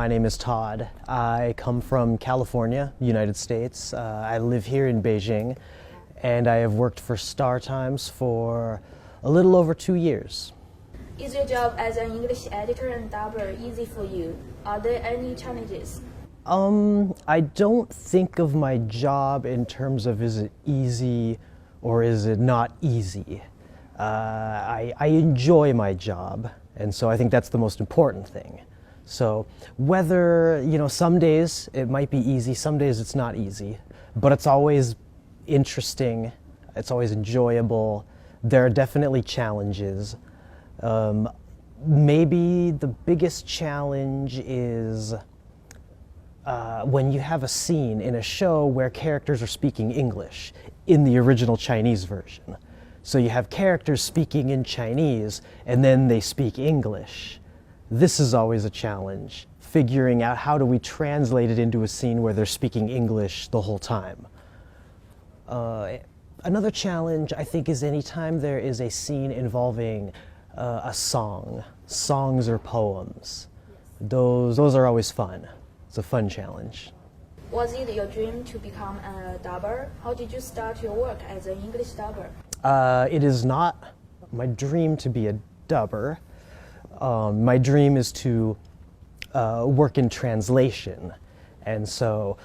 my name is Todd. I come from California, United States. I live here in Beijing, and I have worked for StarTimes for a little over 2 years. Is your job as an English editor and dubber easy for you? Are there any challenges? I don't think of my job in terms of is it easy or is it not easy. I enjoy my job, and so I think that's the most important thing. So whether, some days it might be easy, some days it's not easy, but it's always interesting, it's always enjoyable. There are definitely challenges. Maybe the biggest challenge is when you have a scene in a show where characters are speaking English in the original Chinese version. So you have characters speaking in Chinese and then they speak English. This is always a challenge, figuring out how do we translate it into a scene where they're speaking English the whole time. Another challenge, I think, is anytime there is a scene involving a song, songs or poems. Those are always fun. It's a fun challenge. Was it your dream to become a dubber? How did you start your work as an English dubber? It is not my dream to be a dubber. My dream is to work in translation. And so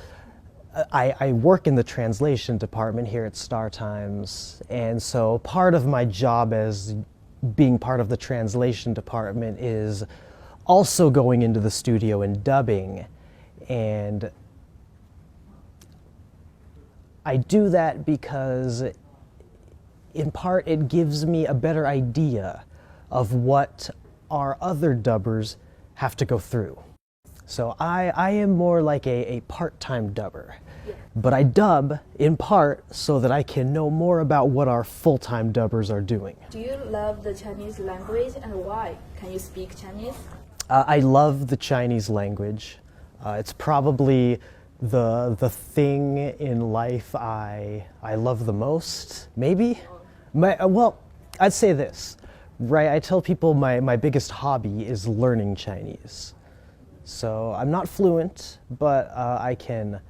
I work in the translation department here at StarTimes. And so part of my job as being part of the translation department is also going into the studio and dubbing. And I do that because in part it gives me a better idea of what our other dubbers have to go through. So I am more like a part-time dubber, but I dub in part so that I can know more about what our full-time dubbers are doing. Do you love the Chinese language and why? Can you speak Chinese? I love the Chinese language. It's probably the thing in life I love the most, maybe? Well, I'd say this, right? I tell people my biggest hobby is learning Chinese. So I'm not fluent, but I can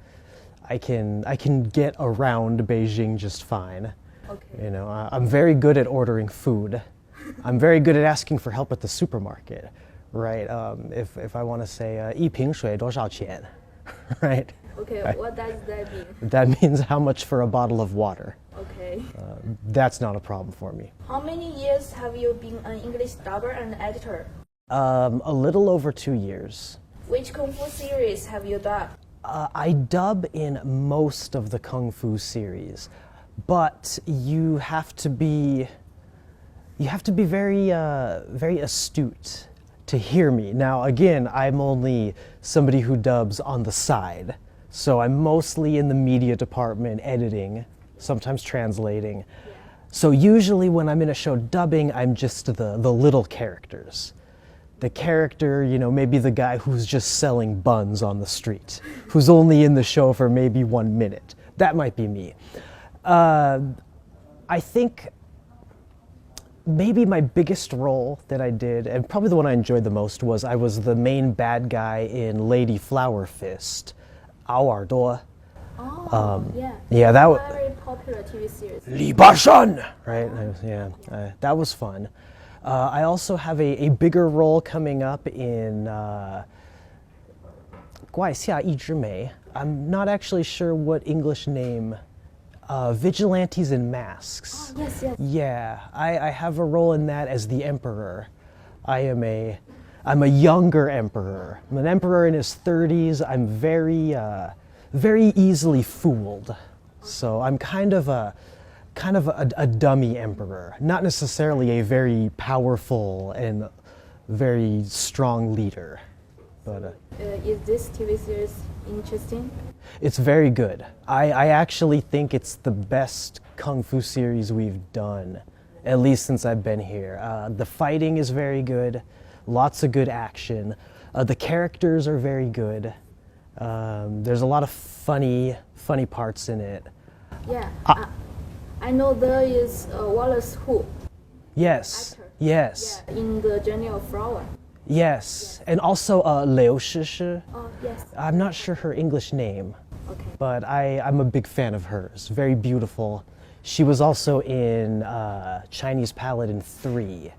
get around Beijing just fine. Okay. I'm very good at ordering food. I'm very good at asking for help at the supermarket, right? If I want to say 一瓶水多少钱, right? Okay, what does that mean? That means how much for a bottle of water. Okay. That's not a problem for me. How many years have you been an English dubber and editor? A little over 2 years. Which Kungfu series have you dubbed? I dub in most of the Kungfu series, but you have to be very astute to hear me. Now, again, I'm only somebody who dubs on the side, so I'm mostly in the media department editing, sometimes translating. Yeah. So usually when I'm in a show dubbing, I'm just the little characters. The character, maybe the guy who's just selling buns on the street, who's only in the show for maybe 1 minute. That might be me. I think maybe my biggest role that I did, and probably the one I enjoyed the most, was I was the main bad guy in Lady Flower Fist, 熬耳朵. Oh, yeah. Yeah, that was very popular TV series. 李巴山, right? Yeah, that was fun. I also have a bigger role coming up in 怪下一枝梅. I'm not actually sure what English name. Vigilantes in Masks. Oh, yes, yes. Yeah, I have a role in that as the Emperor. I'm a younger Emperor. I'm an Emperor in his 30s. I'm very easily fooled. So I'm kind of a dummy Emperor. Not necessarily a very powerful and very strong leader. But is this TV series interesting? It's very good. I actually think it's the best Kung Fu series we've done, at least since I've been here. The fighting is very good, lots of good action. The characters are very good. There's a lot of funny parts in it. Yeah, I know there is Wallace Hu. Yes, Actor. yes. Yeah, in the Journey of Flower. Yes, and also Liu Shishi. Oh, yes. I'm not sure her English name, Okay. but I'm a big fan of hers. Very beautiful. She was also in Chinese Paladin 3.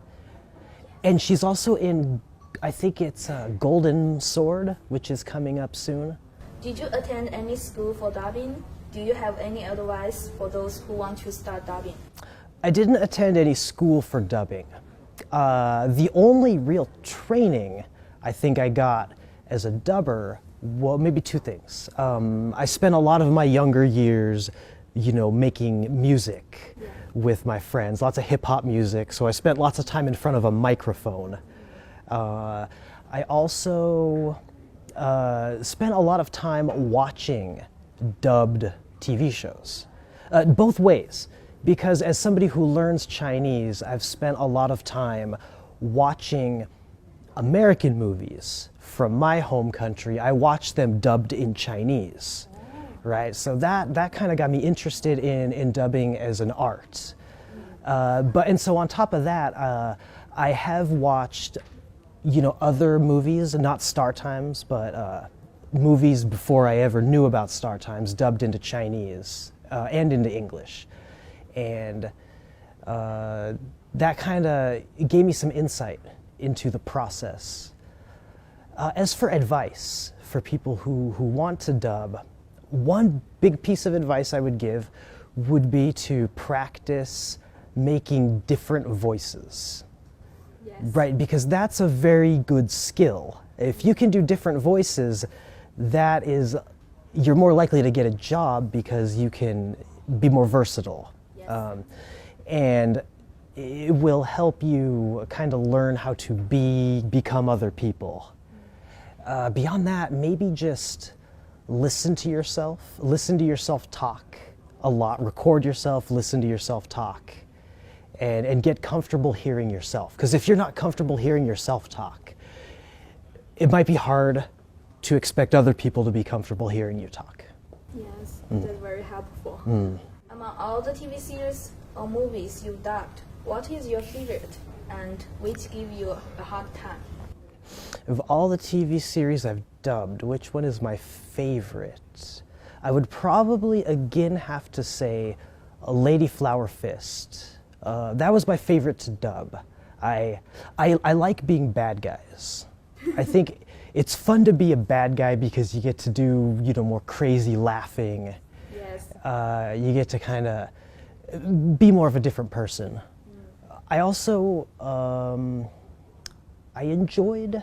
And she's also in, I think it's Golden Sword, which is coming up soon. Did you attend any school for dubbing? Do you have any advice for those who want to start dubbing? I didn't attend any school for dubbing. The only real training I think I got as a dubber, well, maybe two things. I spent a lot of my younger years, making music with my friends, lots of hip hop music, so I spent lots of time in front of a microphone. I also spent a lot of time watching dubbed TV shows, both ways. Because as somebody who learns Chinese, I've spent a lot of time watching American movies from my home country. I watch them dubbed in Chinese, right? So that kind of got me interested in dubbing as an art. And so on top of that, I have watched, other movies, not StarTimes, but movies before I ever knew about StarTimes, dubbed into Chinese and into English. And that kind of gave me some insight into the process. As for advice for people who want to dub, one big piece of advice I would give would be to practice making different voices. Yes. Right, because that's a very good skill. If you can do different voices, you're more likely to get a job because you can be more versatile. Yes. And it will help you kind of learn how to become other people. Beyond that, maybe just listen to yourself talk a lot, record yourself, listen to yourself talk, and get comfortable hearing yourself. Because if you're not comfortable hearing yourself talk, it might be hard to expect other people to be comfortable hearing you talk. Yes, that's very helpful. Among all the TV series or movies you've dubbed, what is your favorite and which give you a hard time? Of all the TV series I've dubbed, which one is my favorite? I would probably again have to say Lady Flower Fist. That was my favorite to dub. I like being bad guys. I think it's fun to be a bad guy because you get to do more crazy laughing. Yes. You get to kind of be more of a different person. I also I enjoyed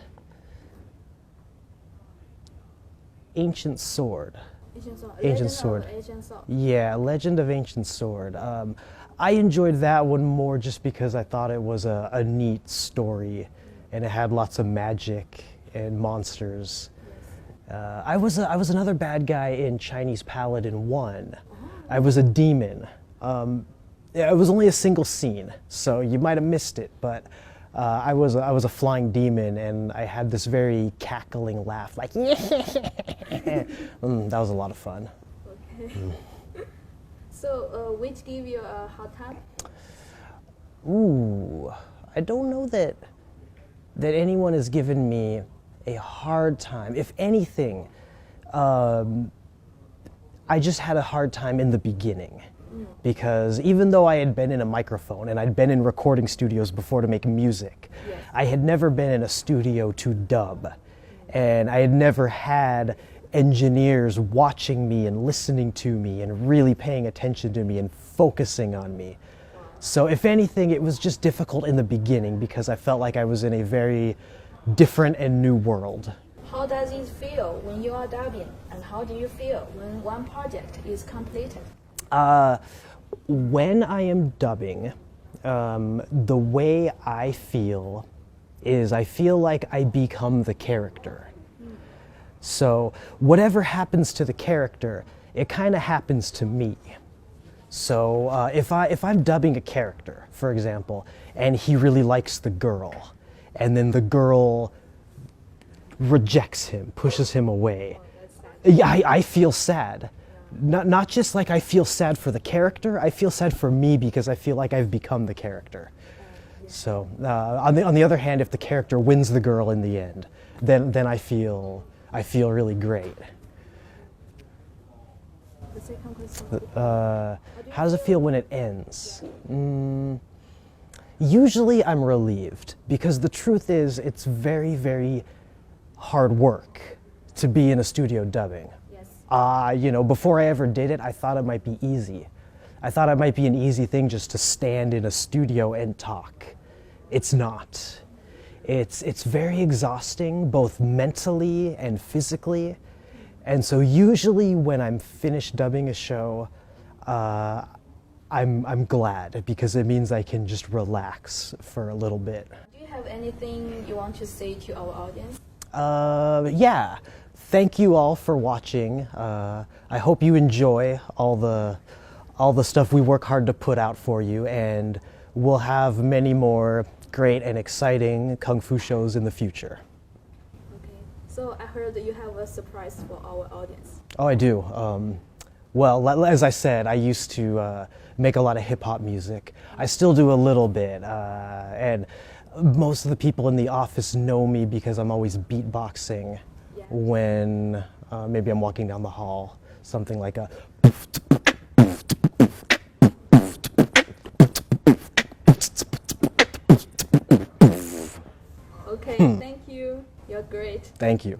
Ancient Sword. Ancient Sword. Yeah, Legend of Ancient Sword. I enjoyed that one more just because I thought it was a neat story, and it had lots of magic and monsters. I was another bad guy in Chinese Paladin 1. I was a demon. It was only a single scene, so you might have missed it, but I was a flying demon, and I had this very cackling laugh, like that was a lot of fun. Okay. So, which give you a hard time? Ooh, I don't know that anyone has given me a hard time. If anything, I just had a hard time in the beginning. Because even though I had been in a microphone and I'd been in recording studios before to make music, Yes. I had never been in a studio to dub. And I had never had engineers watching me and listening to me and really paying attention to me and focusing on me. So if anything, it was just difficult in the beginning because I felt like I was in a very different and new world. How does it feel when you are dubbing, and how do you feel when one project is completed? When I am dubbing, the way I feel is I feel like I become the character. So whatever happens to the character, it kind of happens to me. So if I'm dubbing a character, for example, and he really likes the girl, and then the girl rejects him, pushes him away, I feel sad. Not just like I feel sad for the character, I feel sad for me because I feel like I've become the character. So on the other hand, if the character wins the girl in the end, then I feel really great. The second question. How does it feel when it ends? Usually I'm relieved, because the truth is it's very, very hard work to be in a studio dubbing. Yes. You know, before I ever did it, I thought it might be easy. I thought it might be an easy thing just to stand in a studio and talk. It's not. It's very exhausting, both mentally and physically. And so usually when I'm finished dubbing a show, I'm glad, because it means I can just relax for a little bit. Do you have anything you want to say to our audience? Yeah. Thank you all for watching. I hope you enjoy all the stuff we work hard to put out for you, and we'll have many more great and exciting Kung Fu shows in the future. Okay. So I heard that you have a surprise for our audience. Oh, I do. Well, as I said, I used to make a lot of hip-hop music. I still do a little bit, and most of the people in the office know me because I'm always beatboxing when maybe I'm walking down the hall, something like a... Okay, thank you. You're great. Thank you.